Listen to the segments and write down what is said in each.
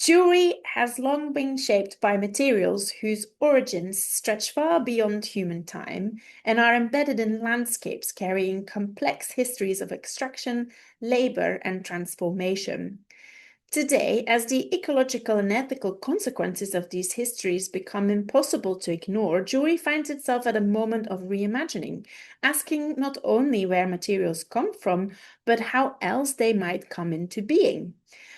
Jewelry has long been shaped by materials whose origins stretch far beyond human time and are embedded in landscapes carrying complex histories of extraction, labor, and transformation. Today, as the ecological and ethical consequences of these histories become impossible to ignore, jewelry finds itself at a moment of reimagining, asking not only where materials come from, but how else they might come into being.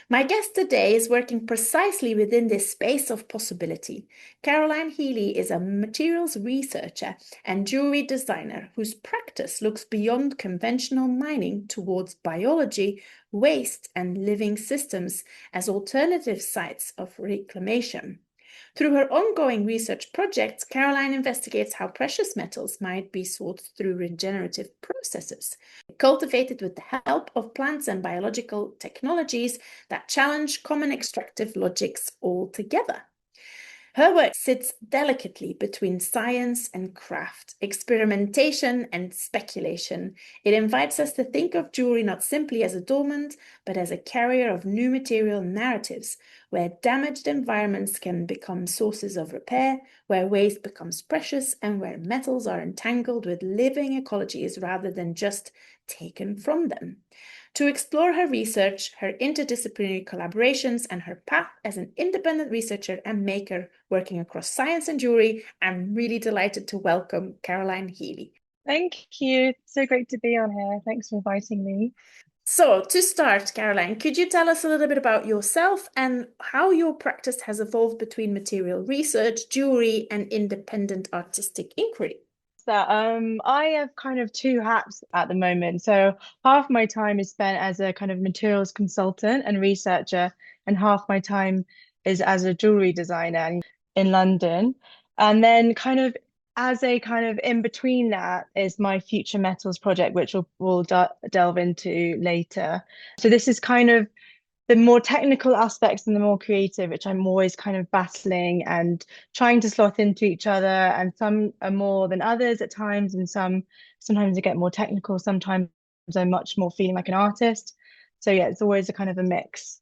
My guest today is working precisely within this space of possibility. Karoline Healy is a materials researcher and jewelry designer whose practice looks beyond conventional mining towards biology, waste, and living systems as alternative sites of reclamation. Through her ongoing research projects, Karoline investigates how precious metals might be sought through regenerative processes, cultivated with the help of plants and biological technologies that challenge common extractive logics altogether. Her work sits delicately between science and craft, experimentation and speculation. It invites us to think of jewelry not simply as adornment, but as a carrier of new material narratives, where damaged environments can become sources of repair, where waste becomes precious, and where metals are entangled with living ecologies rather than just taken from them. To explore her research, her interdisciplinary collaborations, and her path as an independent researcher and maker working across science and jewelry, I'm really delighted to welcome Karoline Healy. Thank you. It's so great to be on here. Thanks for inviting me. So, to start, Caroline, could you tell us a little bit about yourself and how your practice has evolved between material research, jewelry, and independent artistic inquiry? I have kind of two hats at the moment. So half my time is spent as a kind of materials consultant and researcher, and half my time is as a jewelry designer in London. And then kind of as a kind of in between that is my future metals project, which we'll delve into later. So this is kind of the more technical aspects and the more creative, which I'm always kind of battling and trying to slot into each other. And some are more than others at times, and sometimes I get more technical, sometimes I'm much more feeling like an artist. So yeah, it's always a kind of a mix.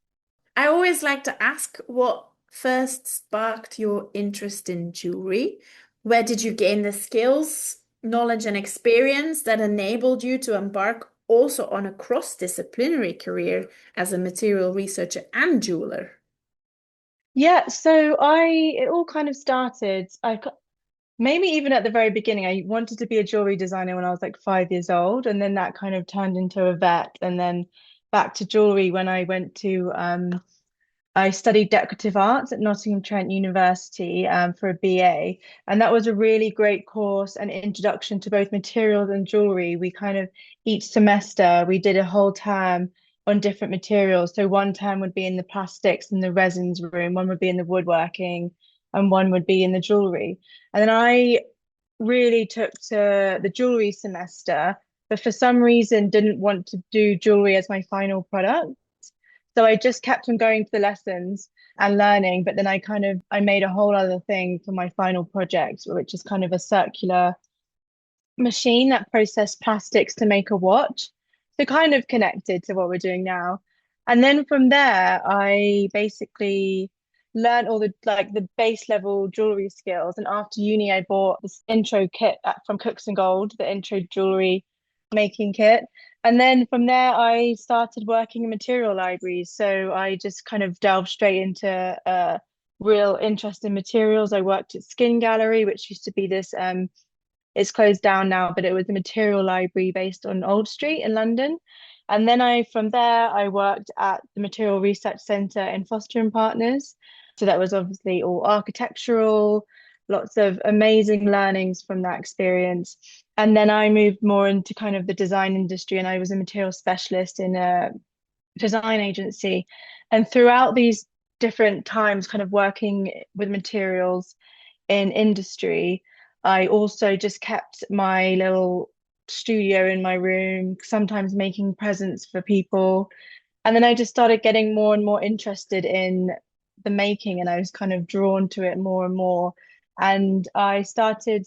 I always like to ask what first sparked your interest in jewelry. Where did you gain the skills, knowledge, and experience that enabled you to embark also on a cross-disciplinary career as a material researcher and jeweler? Yeah, so it all kind of started. Maybe even at the very beginning, I wanted to be a jewelry designer when I was like 5 years old, and then that kind of turned into a vet, and then back to jewelry when I went to I studied decorative arts at Nottingham Trent University for a BA, and that was a really great course and introduction to both materials and jewelry. We kind of each semester we did a whole term on different materials. So one term would be in the plastics and the resins room, one would be in the woodworking, and one would be in the jewelry. And then I really took to the jewelry semester, but for some reason didn't want to do jewelry as my final product. So I just kept on going to the lessons and learning, but then I made a whole other thing for my final project, which is kind of a circular machine that processed plastics to make a watch. So kind of connected to what we're doing now. And then from there, I basically learned all the base level jewelry skills. And after uni, I bought this intro kit from Cooks and Gold, the intro jewelry making kit. And then from there, I started working in material libraries. So I just kind of delved straight into real interest in materials. I worked at Skin Gallery, which used to be this it's closed down now, but it was a material library based on Old Street in London. And then from there, I worked at the Material Research Centre in Foster and Partners. So that was obviously all architectural, lots of amazing learnings from that experience. And then I moved more into kind of the design industry, and I was a material specialist in a design agency. And throughout these different times, kind of working with materials in industry, I also just kept my little studio in my room, sometimes making presents for people. And then I just started getting more and more interested in the making, and I was kind of drawn to it more and more. And I started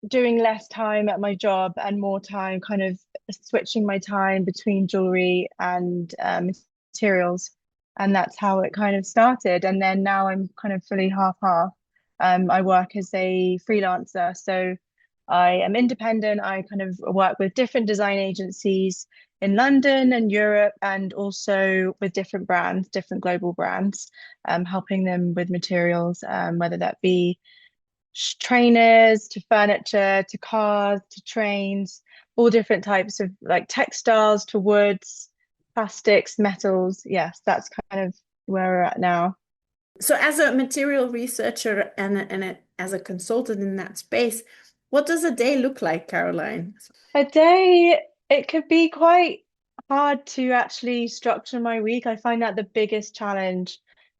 doing less time at my job and more time kind of switching my time between jewelry and materials. And that's how it kind of started. And then now I'm kind of fully half-half. I work as a freelancer. So I am independent. I kind of work with different design agencies in London and Europe, and also with different brands, different global brands, helping them with materials, whether that be trainers to furniture to cars to trains, all different types of like textiles to woods, plastics, metals. Yes, that's kind of where we're at now. So, as a material researcher and, as a consultant in that space, what does a day look like, Caroline? A day, it could be quite hard to actually structure my week. I find that the biggest challenge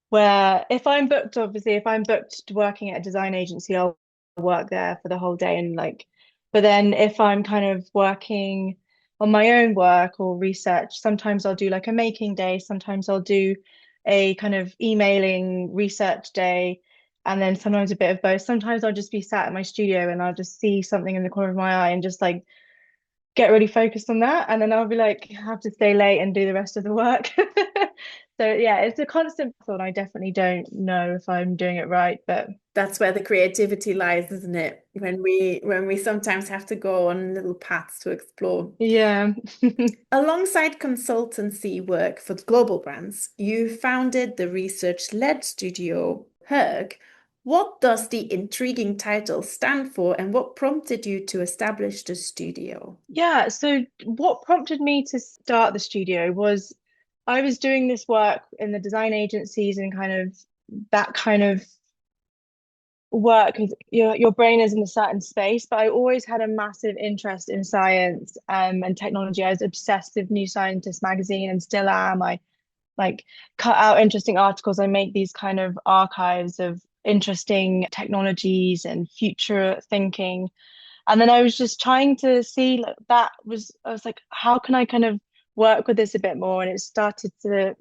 where if I'm booked, obviously, if I'm booked working at a design agency, I'll work there for the whole day and like, but then if I'm kind of working on my own work or research, sometimes I'll do like a making day, sometimes I'll do a kind of emailing research day, and then sometimes a bit of both. Sometimes I'll just be sat in my studio and I'll just see something in the corner of my eye and just like get really focused on that, and then I'll be like have to stay late and do the rest of the work. So yeah, it's a constant battle, and I definitely don't know if I'm doing it right, but That's where the creativity lies, isn't it? When we sometimes have to go on little paths to explore. yeah. Alongside consultancy work for global brands, you founded the research-led studio Herg. What does the intriguing title stand for, and what prompted you to establish the studio? Yeah, so what prompted me to start the studio was I was doing this work in the design agencies and kind of that kind of work because your brain is in a certain space, but I always had a massive interest in science and technology. I was obsessed with New Scientist magazine and still am. I like cut out interesting articles. I make these kind of archives of interesting technologies and future thinking. And then I was just trying to see like I was like, how can I kind of work with this a bit more? And it started to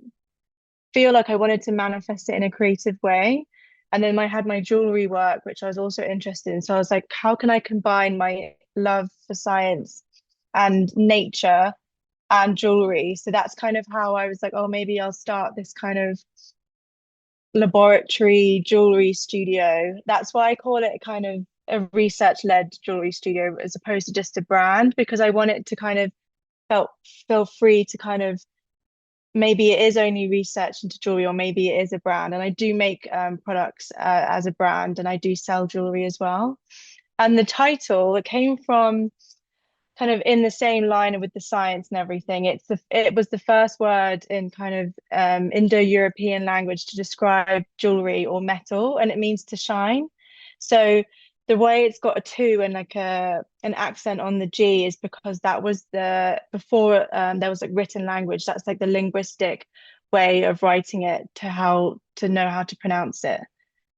feel like I wanted to manifest it in a creative way. And then I had my jewelry work, which I was also interested in. So I was like, how can I combine my love for science and nature and jewelry? So that's kind of how I was like, oh, maybe I'll start this kind of laboratory jewelry studio. That's why I call it kind of a research-led jewelry studio as opposed to just a brand, because I want it to kind of felt feel free to kind of maybe it is only research into jewelry or maybe it is a brand. And I do make products as a brand, and I do sell jewelry as well. And the title, it came from kind of in the same line with the science and everything. It was the first word in kind of Indo-European language to describe jewelry or metal, and it means to shine. So the way it's got a two and like an accent on the G is because that was the before there was like written language. That's like the linguistic way of writing it to how to know how to pronounce it.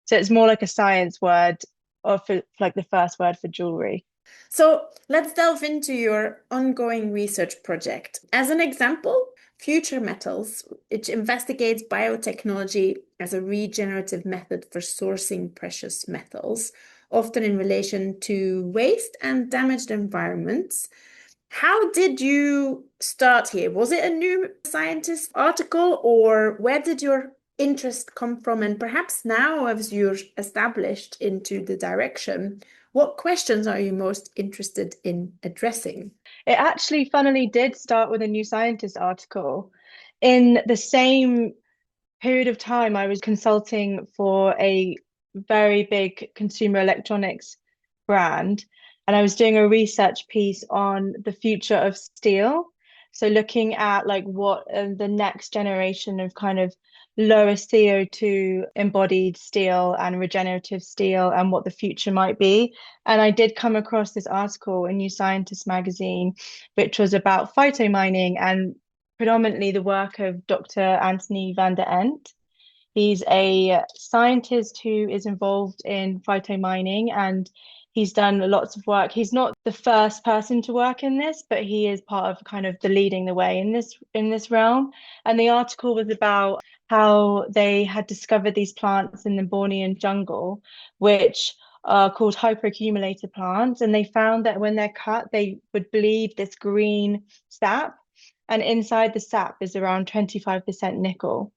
So it's more like a science word or for like the first word for jewelry. So let's delve into your ongoing research project. As an example, Future Metals, which investigates biotechnology as a regenerative method for sourcing precious metals, often in relation to waste and damaged environments. How did you start here? Was it a New Scientist article, or where did your interest come from? And perhaps now, as you're established into the direction, what questions are you most interested in addressing? It actually, funnily, did start with a New Scientist article. In the same period of time, I was consulting for a very big consumer electronics brand, and I was doing a research piece on the future of steel. So looking at like what the next generation of kind of lower CO2 embodied steel and regenerative steel and what the future might be. And I did come across this article in New Scientist magazine, which was about phytomining and predominantly the work of Dr. Anthony van der Ent. He's a scientist who is involved in phytomining, and he's done lots of work. He's not the first person to work in this, but he is part of kind of the leading the way in this realm. And the article was about how they had discovered these plants in the Bornean jungle, which are called hyperaccumulator plants. And they found that when they're cut, they would bleed this green sap. And inside the sap is around 25% nickel.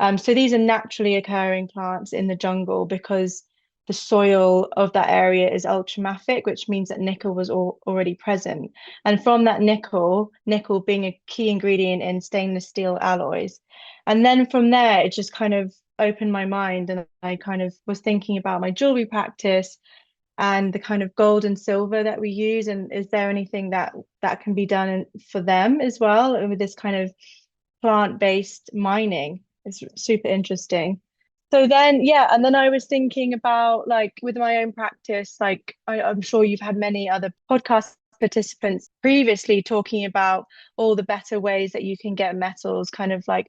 So these are naturally occurring plants in the jungle because the soil of that area is ultramafic, which means that nickel was already present. And from that nickel being a key ingredient in stainless steel alloys. And then from there, it just kind of opened my mind, and I kind of was thinking about my jewelry practice and the kind of gold and silver that we use, and is there anything that can be done for them as well with this kind of plant-based mining? It's super interesting. So then, yeah, and then I was thinking about like with my own practice, like I'm sure you've had many other podcast participants previously talking about all the better ways that you can get metals, kind of like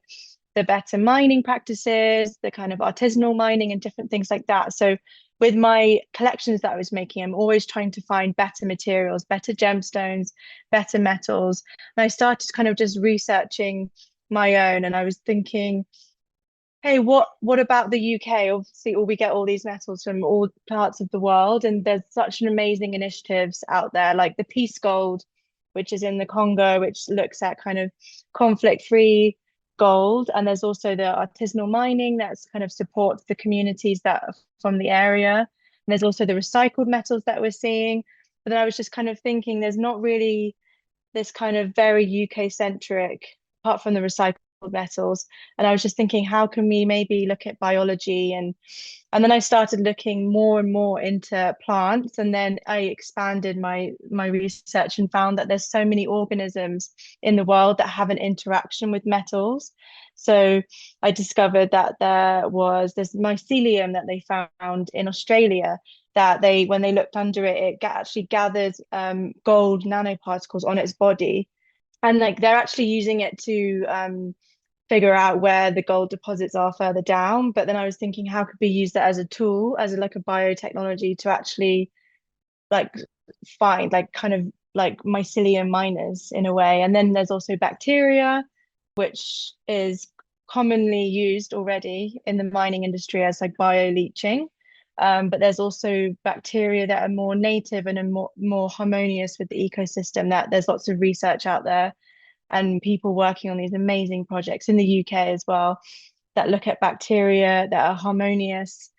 the better mining practices, the kind of artisanal mining and different things like that. So with my collections that I was making, I'm always trying to find better materials, better gemstones, better metals. And I started kind of just researching my own, and I was thinking, hey, what about the UK? Obviously, we get all these metals from all parts of the world, and there's such an amazing initiatives out there, like the Peace Gold, which is in the Congo, which looks at kind of conflict-free gold. And there's also the artisanal mining that's kind of supports the communities that are from the area. And there's also the recycled metals that we're seeing. But then I was just kind of thinking, there's not really this kind of very UK centric, apart from the recycled metals. And I was just thinking, how can we maybe look at biology, and then I started looking more and more into plants, and then I expanded my research and found that there's so many organisms in the world that have an interaction with metals. So I discovered that there's mycelium that they found in Australia, that they when they looked under it, actually gathered gold nanoparticles on its body, and like they're actually using it to figure out where the gold deposits are further down. But then I was thinking, how could we use that as a tool, as like a biotechnology to actually like find like kind of like mycelium miners in a way. And then there's also bacteria, which is commonly used already in the mining industry as like bioleaching. But there's also bacteria that are more native and are more harmonious with the ecosystem. That there's lots of research out there and people working on these amazing projects in the UK as well that look at bacteria that are harmonious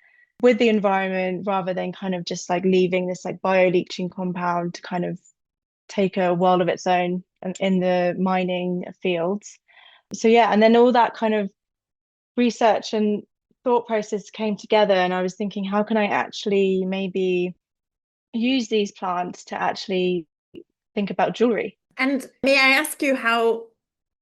with the environment rather than kind of just like leaving this like bioleaching compound to kind of take a world of its own in the mining fields. So yeah, and then all that kind of research and thought process came together, and I was thinking, how can I actually maybe use these plants to actually think about jewelry? And may I ask you how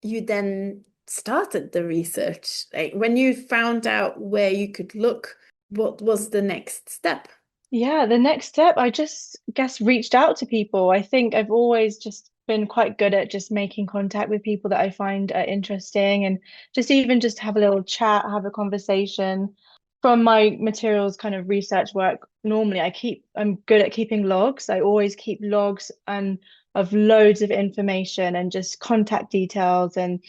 you then started the research? Like when you found out where you could look, what was the next step? Yeah, the next step, I just guess reached out to people. I think I've always just been quite good at just making contact with people that I find interesting, and just even just have a little chat, have a conversation. From my materials kind of research work, normally I'm good at keeping logs. I always keep logs and of loads of information and just contact details and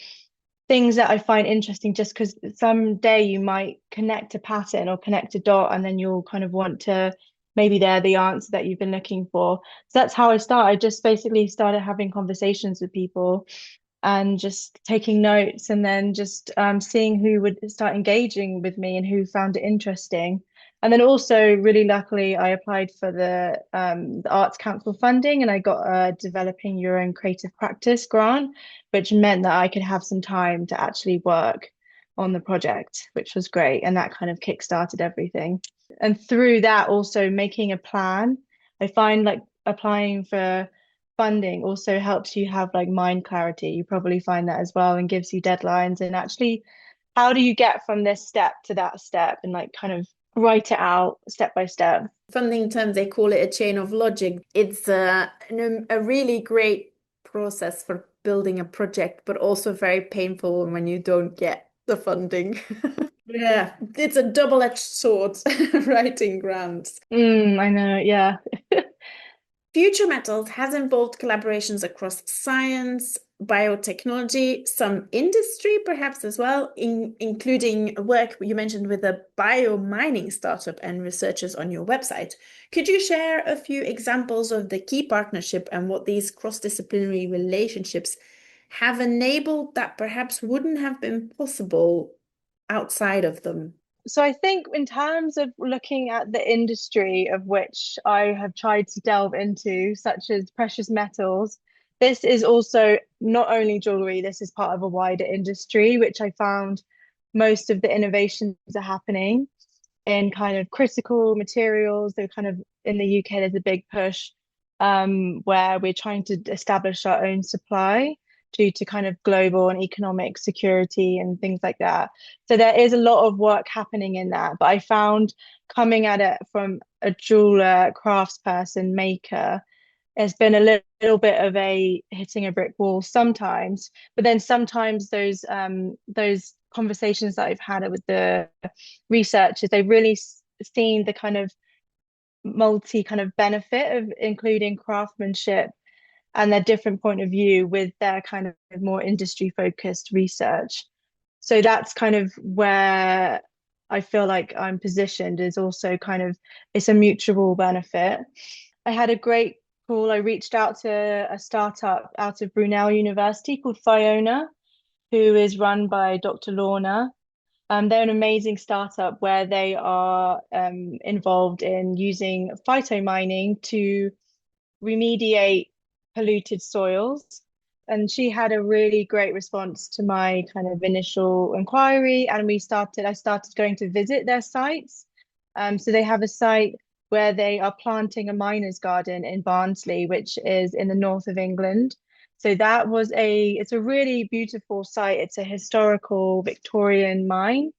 things that I find interesting, just because someday you might connect a pattern or connect a dot, and then you'll kind of want to, maybe they're the answer that you've been looking for. So that's how I started. I just basically started having conversations with people and just taking notes, and then just seeing who would start engaging with me and who found it interesting. And then also, really luckily, I applied for the Arts Council funding, and I got a Developing Your Own Creative Practice grant, which meant that I could have some time to actually work on the project, which was great. And that kind of kickstarted everything. And through that, also making a plan. I find like applying for funding also helps you have like mind clarity. You probably find that as well, and gives you deadlines. And actually, how do you get from this step to that step, and like kind of write it out step by step? Funding terms, they call it a chain of logic. It's a really great process for building a project, but also very painful when you don't get the funding. Yeah, it's a double-edged sword, writing grants. I know, yeah. Future Metals has involved collaborations across science, biotechnology, some industry perhaps as well, including work you mentioned with a biomining startup and researchers on your website. Could you share a few examples of the key partnership and what these cross-disciplinary relationships have enabled that perhaps wouldn't have been possible outside of them? So I think in terms of looking at the industry of which I have tried to delve into, such as precious metals, this is also not only jewelry, this is part of a wider industry, which I found most of the innovations are happening in kind of critical materials. They're kind of in the UK, there's a big push where we're trying to establish our own supply due to kind of global and economic security and things like that. So there is a lot of work happening in that. But I found coming at it from a jeweler, craftsperson, maker, it's been a little bit of a hitting a brick wall sometimes. But then sometimes those conversations that I've had with the researchers, they've really seen the kind of multi kind of benefit of including craftsmanship and their different point of view with their kind of more industry focused research. So that's kind of where I feel like I'm positioned, is also kind of it's a mutual benefit. I had a great call. I reached out to a startup out of Brunel University called Fiona, who is run by Dr. Lorna. They're an amazing startup where they are involved in using phytomining to remediate polluted soils. And she had a really great response to my kind of initial inquiry. And I started going to visit their sites. So they have a site where they are planting a miner's garden in Barnsley, which is in the north of England. So it's a really beautiful site. It's a historical Victorian mine.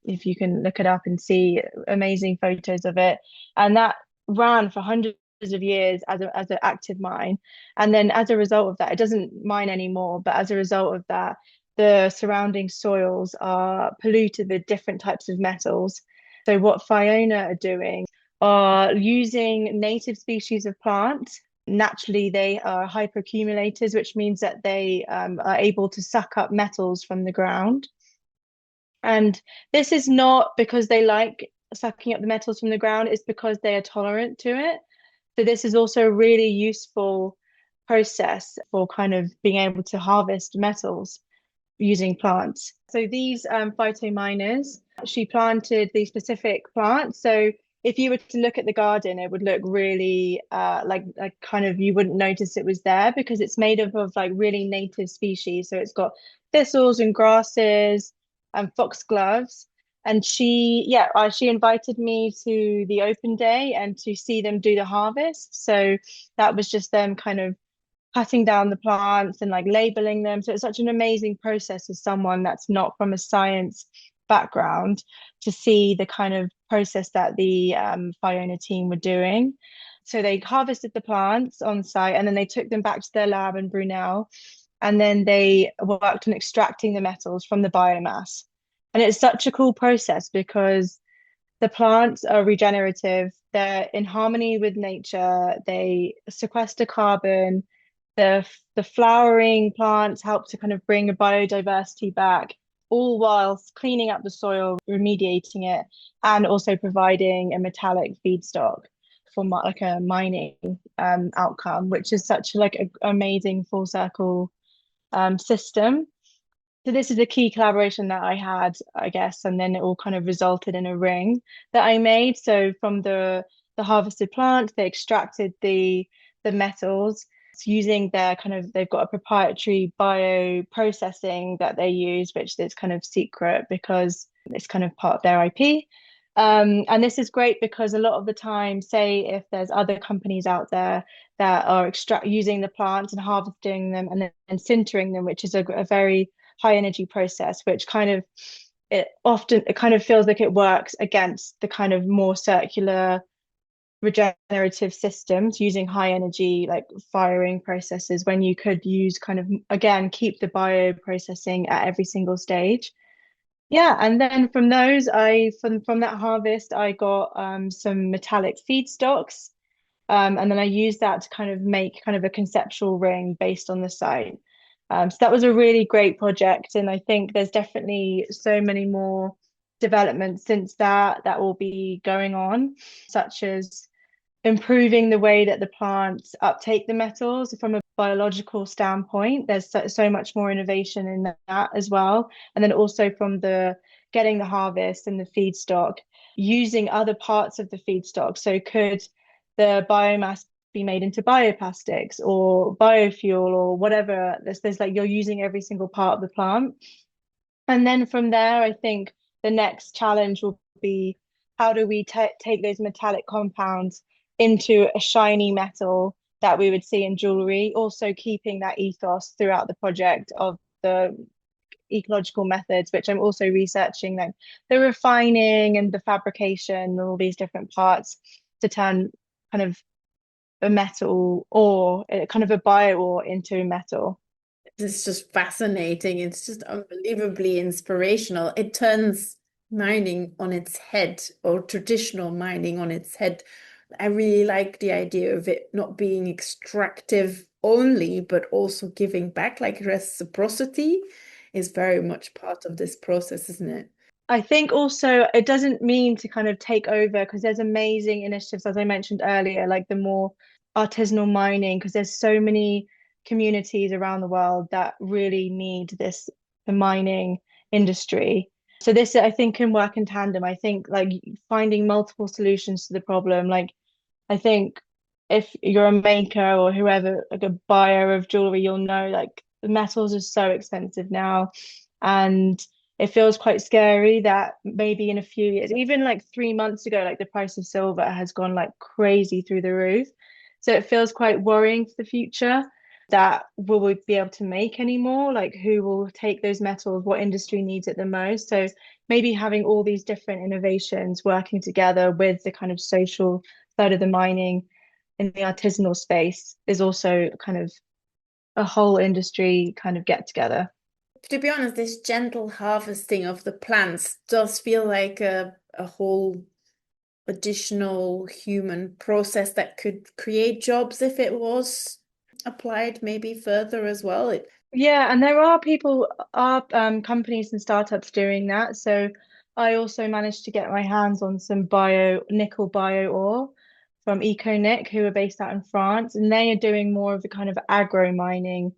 If you can look it up and see amazing photos of it. And that ran for hundreds of years as an active mine. And then as a result of that, it doesn't mine anymore, but as a result of that, the surrounding soils are polluted with different types of metals. So what Fiona are doing are using native species of plants. Naturally, they are hyperaccumulators, which means that they are able to suck up metals from the ground. And this is not because they like sucking up the metals from the ground, it's because they are tolerant to it. So this is also a really useful process for kind of being able to harvest metals using plants. So these phytominers, she planted these specific plants. So if you were to look at the garden, it would look really like kind of you wouldn't notice it was there because it's made up of like really native species. So it's got thistles and grasses and foxgloves. And she invited me to the open day and to see them do the harvest. So that was just them kind of cutting down the plants and like labeling them. So it's such an amazing process as someone that's not from a science background to see the kind of process that the Fiona team were doing. So they harvested the plants on site and then they took them back to their lab in Brunel. And then they worked on extracting the metals from the biomass. And it's such a cool process because the plants are regenerative, they're in harmony with nature, they sequester carbon, the flowering plants help to kind of bring a biodiversity back, all whilst cleaning up the soil, remediating it, and also providing a metallic feedstock for like a mining outcome, which is such like an amazing full circle system. So this is a key collaboration that I had, I guess, and then it all kind of resulted in a ring that I made. So from the harvested plant, they extracted the metals using their kind of they've got a proprietary bioprocessing that they use, which is kind of secret because it's kind of part of their IP. And this is great because a lot of the time, say if there's other companies out there that are using the plants and harvesting them and then sintering them, which is a very high energy process, which kind of it kind of feels like it works against the kind of more circular regenerative systems using high energy like firing processes when you could use kind of again keep the bioprocessing at every single stage. Yeah, and then from those from that harvest I got some metallic feedstocks, and then I used that to kind of make kind of a conceptual ring based on the site. So that was a really great project, and I think there's definitely so many more developments since that will be going on, such as improving the way that the plants uptake the metals from a biological standpoint. There's so much more innovation in that as well. And then also from the getting the harvest and the feedstock, using other parts of the feedstock. So could the biomass be made into bioplastics or biofuel or whatever? There's like you're using every single part of the plant. And then from there, I think the next challenge will be how do we take those metallic compounds into a shiny metal that we would see in jewelry, also keeping that ethos throughout the project of the ecological methods, which I'm also researching, like the refining and the fabrication and all these different parts to turn kind of a metal or kind of a bio ore into metal. It's just fascinating. It's just unbelievably inspirational. It turns mining on its head, or traditional mining on its head. I really like the idea of it not being extractive only, but also giving back, like reciprocity is very much part of this process, isn't it? I think also it doesn't mean to kind of take over because there's amazing initiatives, as I mentioned earlier, like the more artisanal mining, because there's so many communities around the world that really need this, the mining industry. So this, I think, can work in tandem. I think like finding multiple solutions to the problem. Like I think if you're a maker or whoever, like a buyer of jewelry, you'll know like the metals are so expensive now. And it feels quite scary that maybe in a few years, even like 3 months ago, like the price of silver has gone like crazy through the roof. So it feels quite worrying for the future that will we be able to make any more? Like who will take those metals? What industry needs it the most? So maybe having all these different innovations working together with the kind of social side of the mining in the artisanal space is also kind of a whole industry kind of get together. To be honest, this gentle harvesting of the plants does feel like a whole additional human process that could create jobs if it was applied maybe further as well. Yeah, and there are people, are companies and startups doing that. So I also managed to get my hands on some nickel bio ore from EcoNick, who are based out in France, and they are doing more of the kind of agro mining,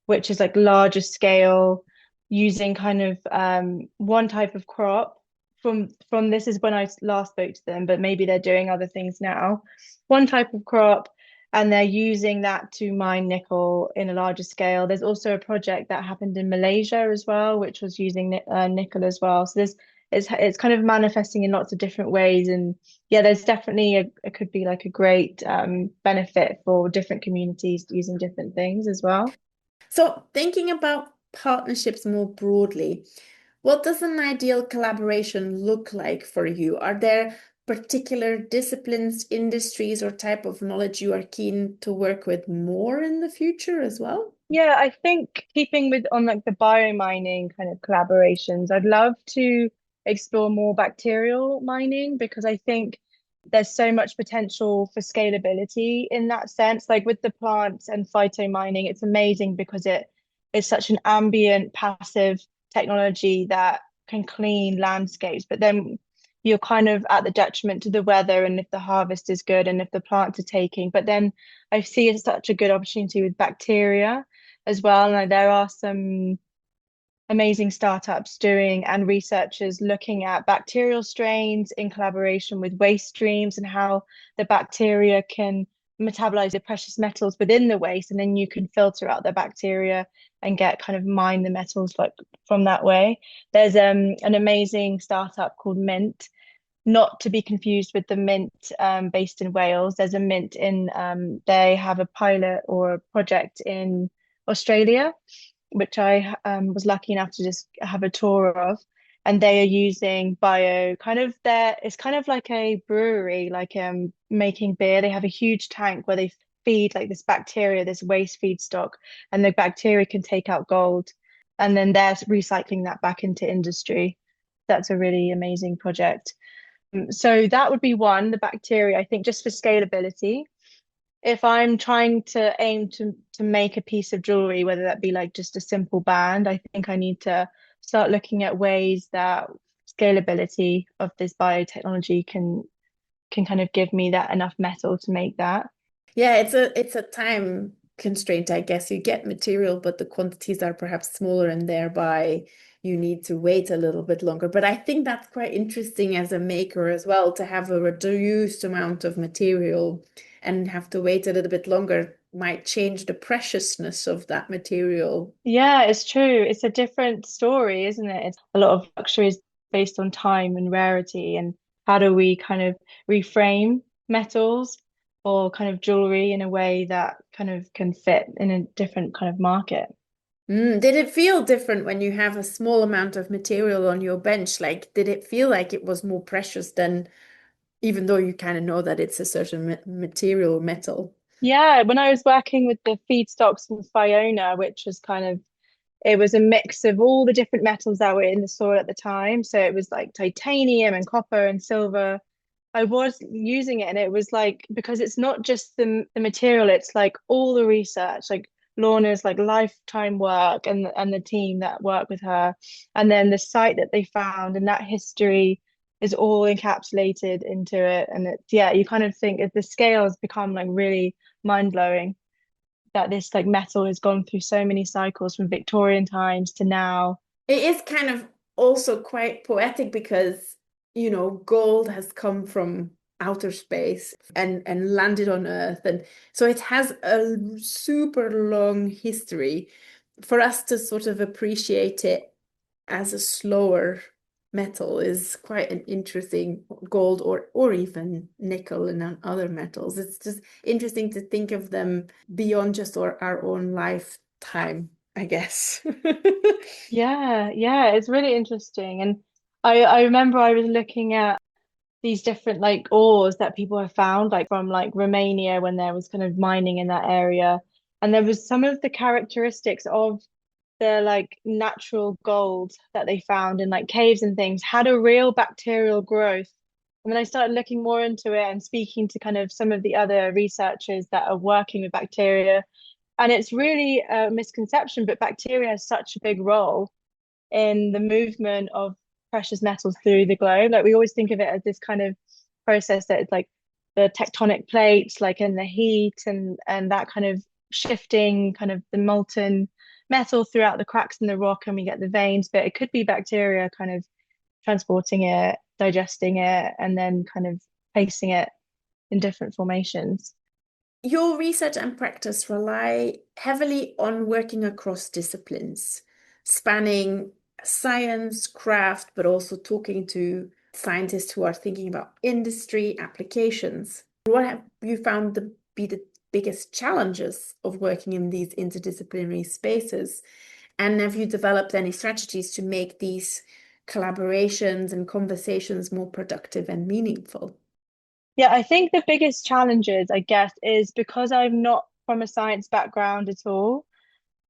which is like larger scale, using kind of one type of crop. From this is when I last spoke to them, but maybe they're doing other things now. One type of crop, and they're using that to mine nickel in a larger scale. There's also a project that happened in Malaysia as well, which was using nickel as well. So there's it's kind of manifesting in lots of different ways, and yeah, there's definitely it could be like a great benefit for different communities using different things as well. So, thinking about partnerships more broadly, what does an ideal collaboration look like for you? Are there particular disciplines, industries, or type of knowledge you are keen to work with more in the future as well? Yeah, I think keeping with on like the biomining kind of collaborations, I'd love to explore more bacterial mining because I think there's so much potential for scalability in that sense. Like with the plants and phyto mining, it's amazing because it is such an ambient, passive technology that can clean landscapes. But then you're kind of at the detriment to the weather and if the harvest is good and if the plants are taking. But then I see it's such a good opportunity with bacteria as well. And there are some amazing startups doing and researchers looking at bacterial strains in collaboration with waste streams and how the bacteria can metabolize the precious metals within the waste, and then you can filter out the bacteria and get kind of mine the metals like from that way. There's an amazing startup called Mint, not to be confused with the Mint based in Wales. There's a Mint in they have a pilot or a project in Australia, which I was lucky enough to just have a tour of. And they are using bio kind of there. It's kind of like a brewery, like making beer. They have a huge tank where they feed like this bacteria, this waste feedstock, and the bacteria can take out gold. And then they're recycling that back into industry. That's a really amazing project. So that would be one, the bacteria, I think, just for scalability. If I'm trying to aim to make a piece of jewelry, whether that be like just a simple band, I think I need to start looking at ways that scalability of this biotechnology can kind of give me that enough metal to make that. Yeah, it's a time constraint, I guess. You get material, but the quantities are perhaps smaller and thereby you need to wait a little bit longer. But I think that's quite interesting as a maker as well, to have a reduced amount of material and have to wait a little bit longer might change the preciousness of that material. Yeah, it's true. It's a different story, isn't it? It's a lot of luxury is based on time and rarity, and how do we kind of reframe metals or kind of jewelry in a way that kind of can fit in a different kind of market. Did it feel different when you have a small amount of material on your bench? Like, did it feel like it was more precious than, even though you kind of know that it's a certain material or metal? Yeah, when I was working with the feedstocks from Fiona, which was kind of it was a mix of all the different metals that were in the soil at the time. So it was like titanium and copper and silver. I was using it and it was like because it's not just the material, it's like all the research, like Lorna's like lifetime work and the team that work with her, and then the site that they found and that history is all encapsulated into it. And it's yeah, you kind of think the scale has become like really mind-blowing that this like metal has gone through so many cycles from Victorian times to now. It is kind of also quite poetic because, gold has come from outer space and landed on Earth. And so it has a super long history. For us to sort of appreciate it as a slower metal is quite an interesting gold or even nickel and other metals. It's just interesting to think of them beyond just our own lifetime, I guess. Yeah, yeah, it's really interesting. And I remember I was looking at these different like ores that people have found, like from like Romania when there was kind of mining in that area. And there was some of the characteristics of the like natural gold that they found in like caves and things had a real bacterial growth. And then I started looking more into it and speaking to kind of some of the other researchers that are working with bacteria. And it's really a misconception, but bacteria has such a big role in the movement of precious metals through the globe. Like we always think of it as this kind of process that is like the tectonic plates, like in the heat and that kind of shifting kind of the molten metal throughout the cracks in the rock and we get the veins, but it could be bacteria kind of transporting it, digesting it, and then kind of placing it in different formations. Your research and practice rely heavily on working across disciplines, spanning science, craft, but also talking to scientists who are thinking about industry applications. What have you found to be the biggest challenges of working in these interdisciplinary spaces? And have you developed any strategies to make these collaborations and conversations more productive and meaningful? Yeah, I think the biggest challenges, I guess, is because I'm not from a science background at all.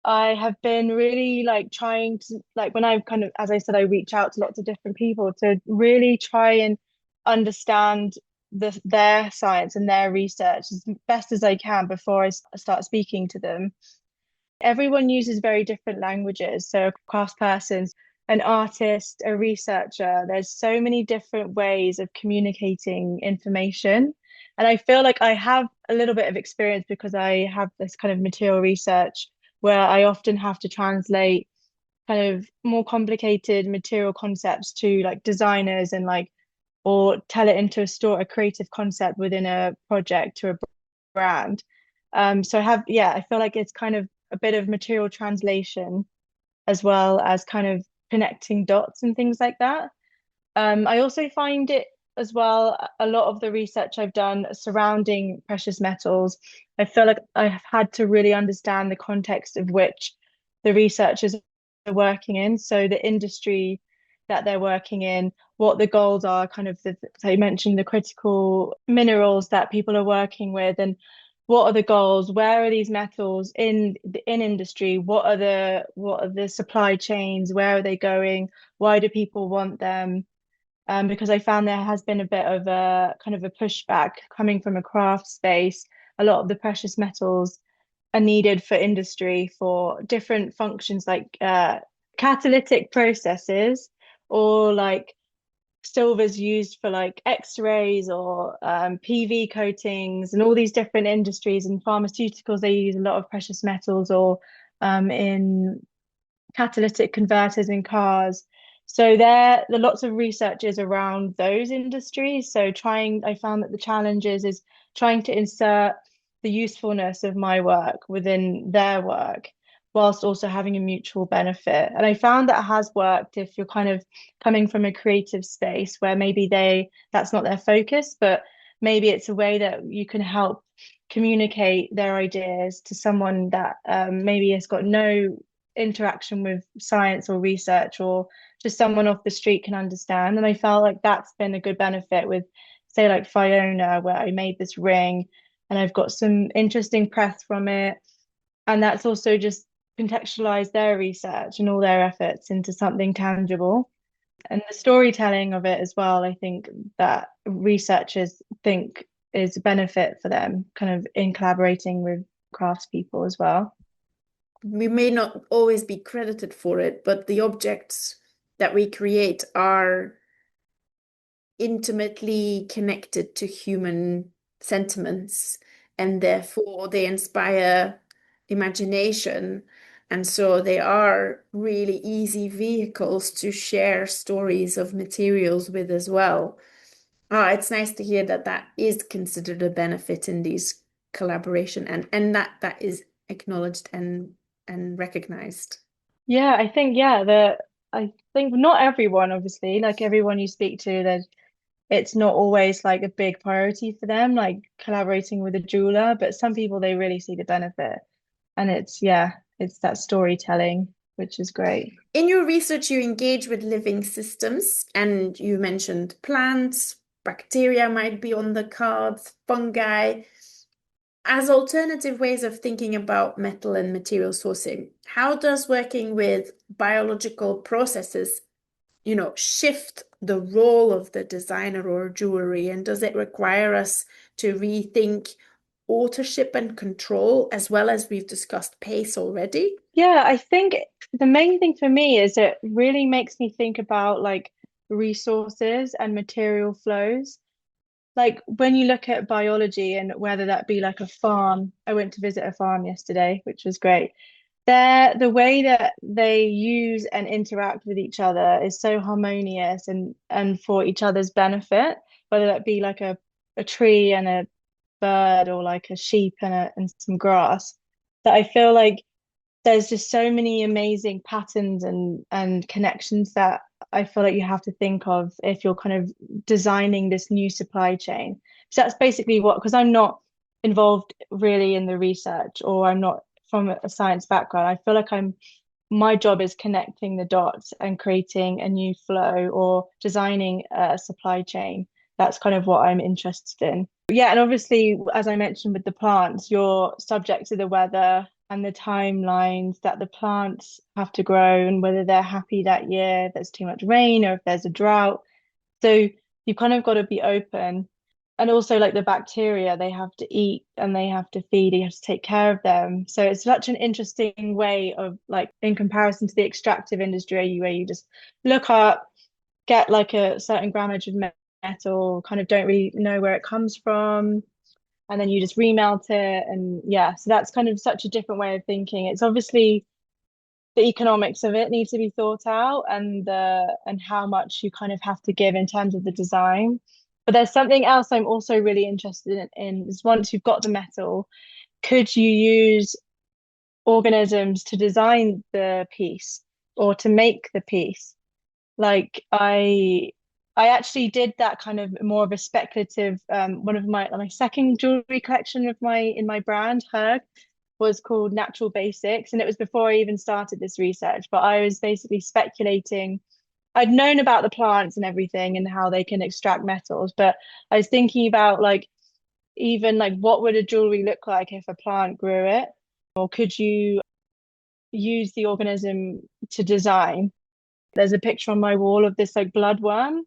I have been really like trying to like when I've kind of, as I said, I reach out to lots of different people to really try and understand their science and their research as best as I can before start speaking to them. Everyone uses very different languages. So a craftsperson, an artist, a researcher, there's so many different ways of communicating information. And I feel like I have a little bit of experience because I have this kind of material research where I often have to translate kind of more complicated material concepts to like designers and like or tell it into a store, a creative concept within a project to a brand. So I have, yeah, I feel like it's kind of a bit of material translation as well as kind of connecting dots and things like that. I also find it as well, a lot of the research I've done surrounding precious metals, I feel like I have had to really understand the context of which the researchers are working in. So the industry that they're working in, what the goals are, kind of so you mentioned the critical minerals that people are working with, and what are the goals? Where are these metals in industry? What are the supply chains? Where are they going? Why do people want them? Because I found there has been a bit of a kind of a pushback coming from a craft space. A lot of the precious metals are needed for industry for different functions like catalytic processes or like silver's used for like x-rays or PV coatings and all these different industries and pharmaceuticals they use a lot of precious metals or in catalytic converters in cars. So there are lots of researchers around those industries. So I found that the challenge is trying to insert the usefulness of my work within their work, whilst also having a mutual benefit. And I found that has worked if you're kind of coming from a creative space where maybe that's not their focus, but maybe it's a way that you can help communicate their ideas to someone that maybe has got no interaction with science or research, or just someone off the street can understand. And I felt like that's been a good benefit with, say, like Fiona, where I made this ring and I've got some interesting press from it. And that's also just contextualized their research and all their efforts into something tangible. And the storytelling of it as well, I think that researchers think is a benefit for them, kind of in collaborating with craftspeople as well. We may not always be credited for it, but the objects that we create are intimately connected to human sentiments, and therefore they inspire imagination. And so they are really easy vehicles to share stories of materials with as well. It's nice to hear that that is considered a benefit in these collaboration, and that is acknowledged and recognized. Yeah, I think yeah, the I think not everyone, obviously, like everyone you speak to, that it's not always like a big priority for them, like collaborating with a jeweler, but some people they really see the benefit. And it's that storytelling, which is great. In your research, you engage with living systems, and you mentioned plants, bacteria might be on the cards, fungi, as alternative ways of thinking about metal and material sourcing. How does working with biological processes, shift the role of the designer or jewelry? And does it require us to rethink authorship and control, as well as we've discussed pace already? Yeah, I think the main thing for me is it really makes me think about like resources and material flows. Like when you look at biology and whether that be like a farm, I went to visit a farm yesterday, which was great. The way that they use and interact with each other is so harmonious and for each other's benefit, whether that be like a tree and a bird, or like a sheep and some grass, that I feel like there's just so many amazing patterns and connections that I feel like you have to think of if you're kind of designing this new supply chain. So that's basically because I'm not involved really in the research, or I'm not from a science background. I feel like my job is connecting the dots and creating a new flow or designing a supply chain. That's kind of what I'm interested in. Yeah, and obviously, as I mentioned with the plants, you're subject to the weather and the timelines that the plants have to grow, and whether they're happy that year, if there's too much rain or if there's a drought. So you've kind of got to be open. And also like the bacteria, they have to eat and they have to feed, you have to take care of them. So it's such an interesting way of, like, in comparison to the extractive industry where you just look up, get like a certain grammage of metal, kind of don't really know where it comes from, and then you just remelt it. And yeah, so that's kind of such a different way of thinking. It's obviously the economics of it needs to be thought out, and how much you kind of have to give in terms of the design. But there's something else I'm also really interested in is once you've got the metal, could you use organisms to design the piece or to make the piece? Like I actually did that kind of more of a speculative, one of my second jewelry collection of my in my brand, H₂ERŻ, was called Natural Basics. And it was before I even started this research, but I was basically speculating. I'd known about the plants and everything and how they can extract metals, but I was thinking about like even like what would a jewelry look like if a plant grew it? Or could you use the organism to design? There's a picture on my wall of this like bloodworm,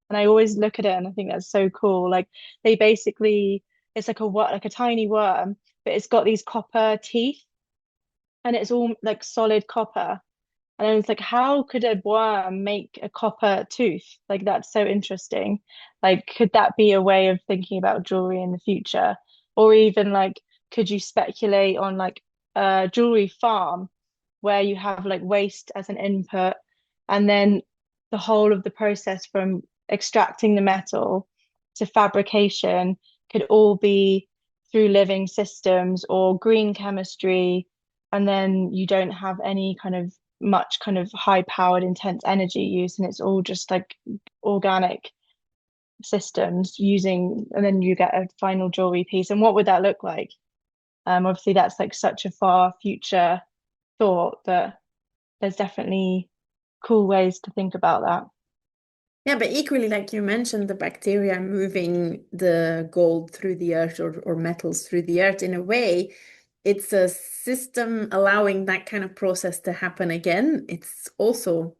and I always look at it and I think that's so cool. Like they basically, it's like like a tiny worm, but it's got these copper teeth and it's all like solid copper. And I was like, how could a worm make a copper tooth? Like that's so interesting. Like, could that be a way of thinking about jewelry in the future? Or even like, could you speculate on like a jewelry farm? where you have like waste as an input, and then the whole of the process from extracting the metal to fabrication could all be through living systems or green chemistry, and then you don't have any kind of much kind of high powered intense energy use, and it's all just like organic systems using, and then you get a final jewelry piece. And what would that look like? Obviously that's like such a far future thought, but there's definitely cool ways to think about that. Yeah, but equally, like you mentioned, the bacteria moving the gold through the earth or metals through the earth in a way, it's a system allowing that kind of process to happen again. It's also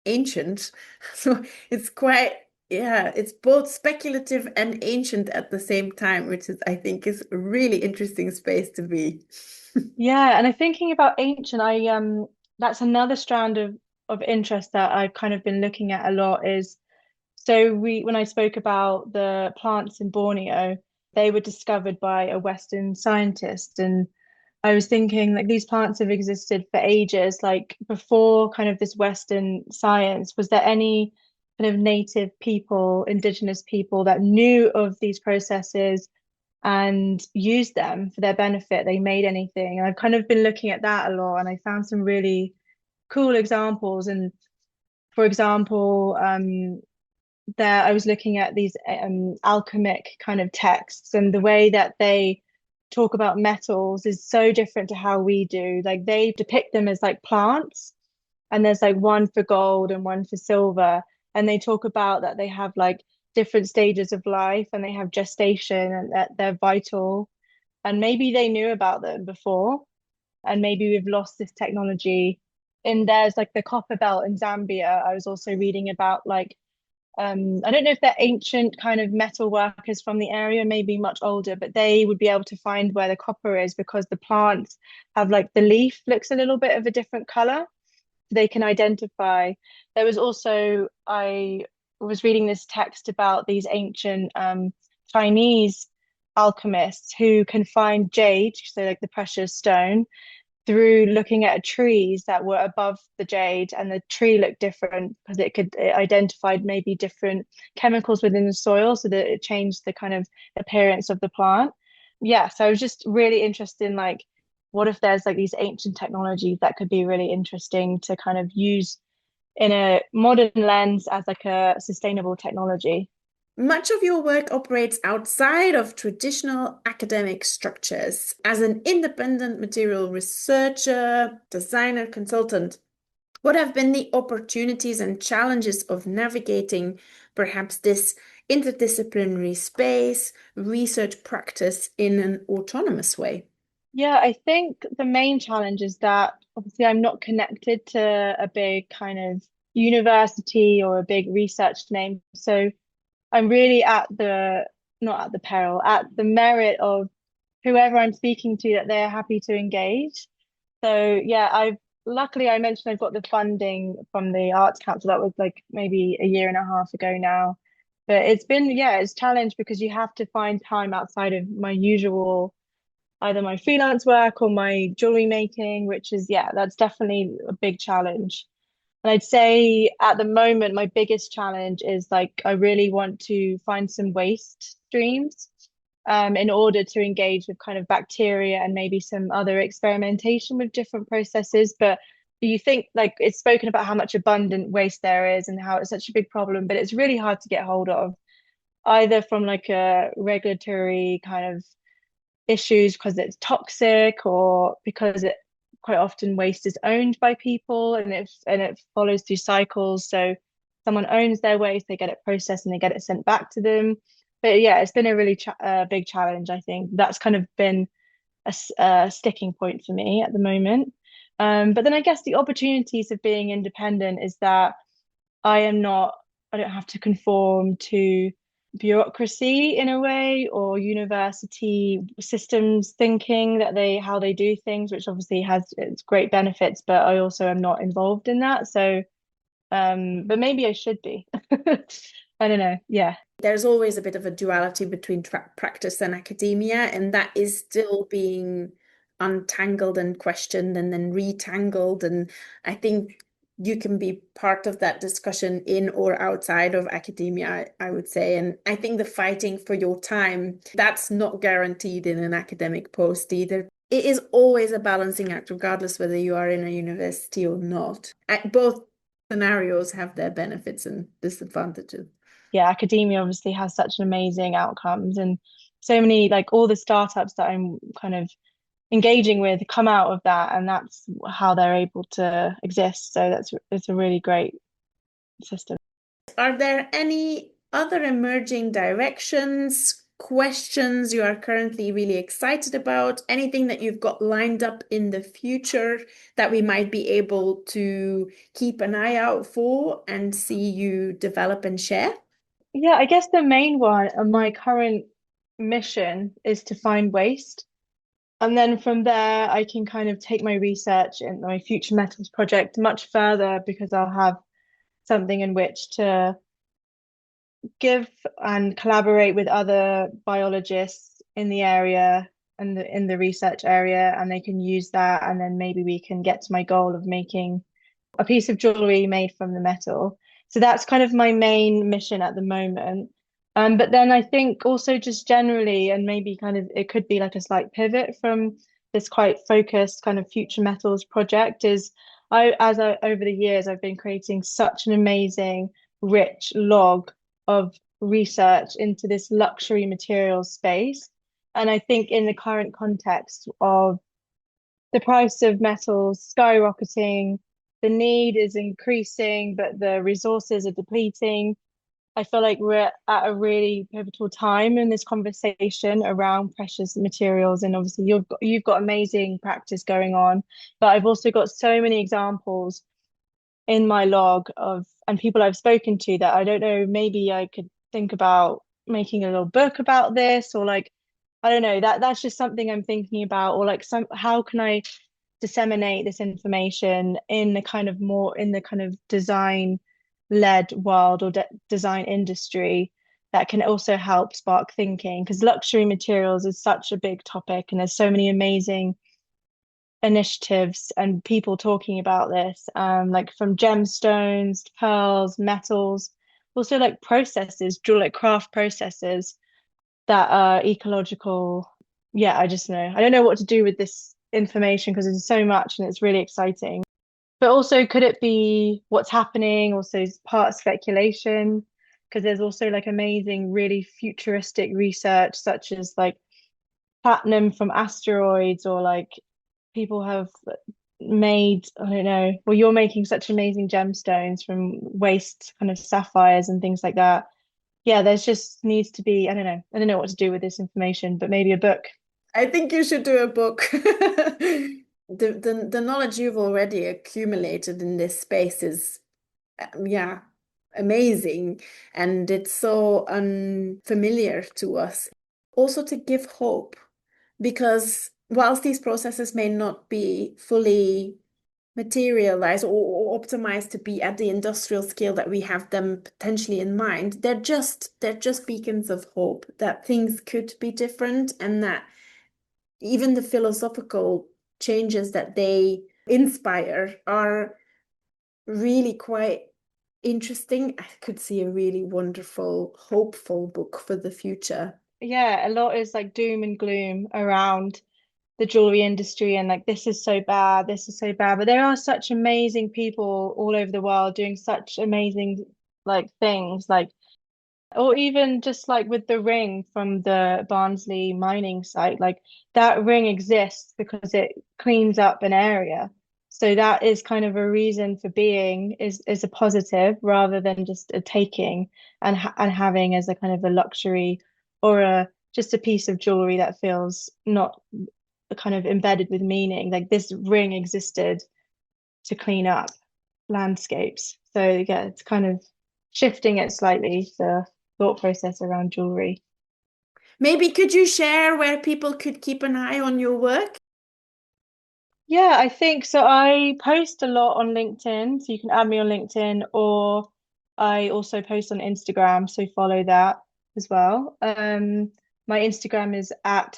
ancient. So it's quite, yeah, it's both speculative and ancient at the same time, which is, I think, is a really interesting space to be. Yeah, and I'm thinking about ancient, I that's another strand of interest that I've kind of been looking at a lot is, so we when I spoke about the plants in Borneo, they were discovered by a Western scientist, and I was thinking like these plants have existed for ages, like before kind of this Western science, was there any kind of native people, indigenous people that knew of these processes and used them for their benefit? They made anything. And I've kind of been looking at that a lot, and I found some really cool examples. And for example, there I was looking at these alchemic kind of texts, and the way that they talk about metals is so different to how we do. Like they depict them as like plants, and there's like one for gold and one for silver, and they talk about that they have like different stages of life, and they have gestation, and that they're vital, and maybe they knew about them before, and maybe we've lost this technology. And there's like the copper belt in Zambia. I was also reading about like I don't know if they're ancient kind of metal workers from the area, maybe much older, but they would be able to find where the copper is because the plants have like the leaf looks a little bit of a different color. They can identify. There was also, I was reading this text about these ancient Chinese alchemists who can find jade, so like the precious stone, through looking at trees that were above the jade, and the tree looked different because it identified maybe different chemicals within the soil, so that it changed the kind of appearance of the plant. Yeah, so I was just really interested in like what if there's like these ancient technologies that could be really interesting to kind of use in a modern lens as like a sustainable technology. Much of your work operates outside of traditional academic structures. As an independent material researcher, designer, consultant, what have been the opportunities and challenges of navigating perhaps this interdisciplinary space, research practice in an autonomous way? Yeah, I think the main challenge is that obviously I'm not connected to a big kind of university or a big research name. So I'm really at the, not at the peril, at the merit of whoever I'm speaking to, that they're happy to engage. So yeah, I've luckily I mentioned I've got the funding from the Arts Council. That was like maybe a year and a half ago now. But it's been, yeah, it's challenged because you have to find time outside of my usual, either my freelance work or my jewelry making, which is, yeah, that's definitely a big challenge. And I'd say at the moment, my biggest challenge is like I really want to find some waste streams in order to engage with kind of bacteria and maybe some other experimentation with different processes. But you think like it's spoken about how much abundant waste there is and how it's such a big problem, but it's really hard to get hold of, either from like a regulatory kind of issues because it's toxic, or because it quite often waste is owned by people, and it follows through cycles. So someone owns their waste, they get it processed and they get it sent back to them. But yeah, it's been a really big challenge. I think that's kind of been a sticking point for me at the moment. But then I guess the opportunities of being independent is that I am not, I don't have to conform to bureaucracy in a way, or university systems thinking that they how they do things, which obviously has its great benefits, but I also am not involved in that. So but maybe I should be. I don't know. Yeah. There's always a bit of a duality between practice and academia, and that is still being untangled and questioned and then retangled. And I think you can be part of that discussion in or outside of academia, I would say. And I think the fighting for your time, that's not guaranteed in an academic post either. It is always a balancing act, regardless whether you are in a university or not. Both scenarios have their benefits and disadvantages. Yeah, academia obviously has such amazing outcomes, and so many, like all the startups that I'm kind of engaging with come out of that, and that's how they're able to exist. So it's a really great system. Are there any other emerging directions, questions you are currently really excited about? Anything that you've got lined up in the future that we might be able to keep an eye out for and see you develop and share? Yeah, I guess the main one and my current mission is to find waste. And then from there, I can kind of take my research and my future metals project much further because I'll have something in which to give and collaborate with other biologists in the area and in the research area, and they can use that, and then maybe we can get to my goal of making a piece of jewelry made from the metal. So that's kind of my main mission at the moment. But then I think also just generally, and maybe kind of it could be like a slight pivot from this quite focused kind of future metals project is over the years I've been creating such an amazing, rich log of research into this luxury materials space. And I think in the current context of the price of metals skyrocketing, the need is increasing, but the resources are depleting. I feel like we're at a really pivotal time in this conversation around precious materials. And obviously you've got amazing practice going on, but I've also got so many examples in my log of and people I've spoken to that I don't know, maybe I could think about making a little book about this or like I don't know, that's just something I'm thinking about or like some how can I disseminate this information in the kind of more in the kind of design led world or design industry that can also help spark thinking because luxury materials is such a big topic and there's so many amazing initiatives and people talking about this, like from gemstones, pearls, metals, also like processes, jewel like craft processes that are ecological. Yeah, I just know. I don't know what to do with this information because there's so much and it's really exciting. But also, could it be what's happening? Also, is part speculation because there's also like amazing, really futuristic research, such as like platinum from asteroids or like people have made, I don't know, well, you're making such amazing gemstones from waste kind of sapphires and things like that. Yeah, there's just needs to be, I don't know what to do with this information, but maybe a book. I think you should do a book. The knowledge you've already accumulated in this space is, yeah, amazing. And it's so unfamiliar to us. Also to give hope, because whilst these processes may not be fully materialized or optimized to be at the industrial scale that we have them potentially in mind, they're just beacons of hope that things could be different and that even the philosophical changes that they inspire are really quite interesting. I could see a really wonderful, hopeful book for the future. Yeah, a lot is like doom and gloom around the jewelry industry and like this is so bad, this is so bad. But there are such amazing people all over the world doing such amazing like things, like or even just like with the ring from the Barnsley mining site, like that ring exists because it cleans up an area. So that is kind of a reason for being is a positive rather than just a taking and having as a kind of a luxury or a just a piece of jewelry that feels not kind of embedded with meaning. Like this ring existed to clean up landscapes. So yeah, it's kind of shifting it slightly, the thought process around jewelry. Maybe could you share where people could keep an eye on your work? Yeah, I think so. I post a lot on LinkedIn, so you can add me on LinkedIn, or I also post on Instagram, so follow that as well. My Instagram is at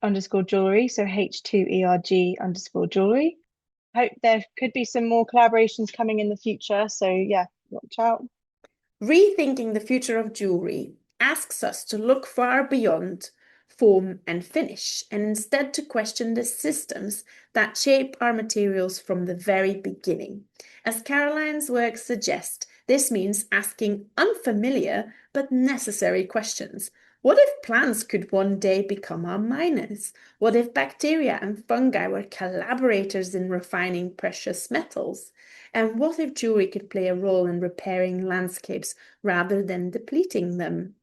underscore jewellery. So H₂ERG underscore jewellery. Hope there could be some more collaborations coming in the future. So yeah, watch out. Rethinking the future of jewelry asks us to look far beyond form and finish and instead to question the systems that shape our materials from the very beginning. As Karoline's work suggests, this means asking unfamiliar but necessary questions. What if plants could one day become our miners? What if bacteria and fungi were collaborators in refining precious metals? And what if jewelry could play a role in repairing landscapes rather than depleting them?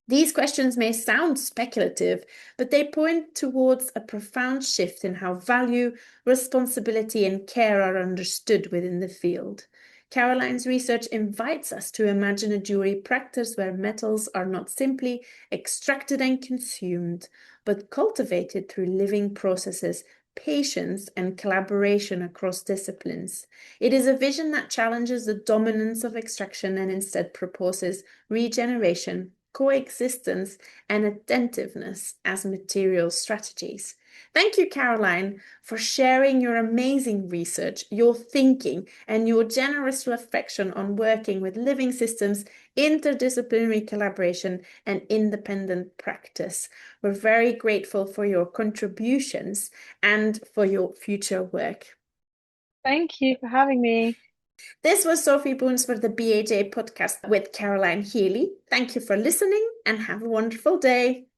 These questions may sound speculative, but they point towards a profound shift in how value, responsibility, and care are understood within the field. Karoline's research invites us to imagine a jewelry practice where metals are not simply extracted and consumed, but cultivated through living processes, patience, and collaboration across disciplines. It is a vision that challenges the dominance of extraction and instead proposes regeneration, coexistence, and attentiveness as material strategies. Thank you, Karoline, for sharing your amazing research, your thinking, and your generous reflection on working with living systems, interdisciplinary collaboration, and independent practice. We're very grateful for your contributions and for your future work. Thank you for having me. This was Sophie Boons for the BAJ podcast with Karoline Healy. Thank you for listening and have a wonderful day.